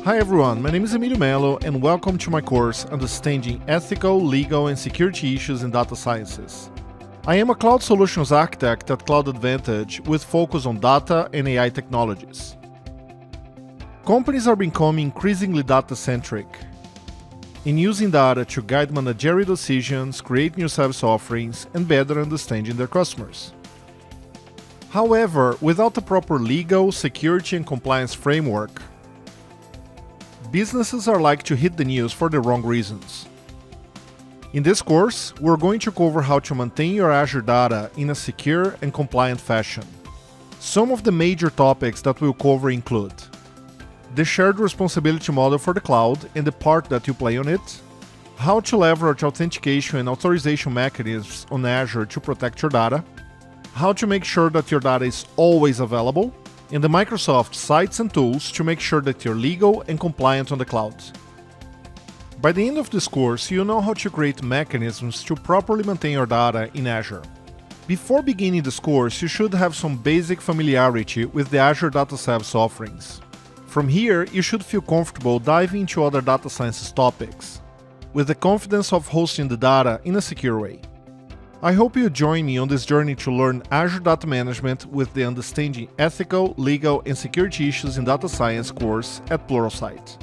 Hi everyone, my name is Emilio Melo and welcome to my course Understanding Ethical, Legal and Security Issues in Data Sciences. I am a Cloud Solutions Architect at Cloud Advantage with focus on data and AI technologies. Companies are becoming increasingly data-centric in using data to guide managerial decisions, create new service offerings, and better understanding their customers. However, without a proper legal, security, and compliance framework, businesses are like to hit the news for the wrong reasons. In this course, we're going to cover how to maintain your Azure data in a secure and compliant fashion. Some of the major topics that we'll cover include the shared responsibility model for the cloud and the part that you play on it, how to leverage authentication and authorization mechanisms on Azure to protect your data, how to make sure that your data is always available, and the Microsoft sites and tools to make sure that you're legal and compliant on the cloud. By the end of this course, you'll know how to create mechanisms to properly maintain your data in Azure. Before beginning this course, you should have some basic familiarity with the Azure Data Service offerings. From here, you should feel comfortable diving into other data sciences topics, with the confidence of hosting the data in a secure way. I hope you join me on this journey to learn Azure Data Management with the Understanding Ethical, Legal and Security Issues in Data Science course at Pluralsight.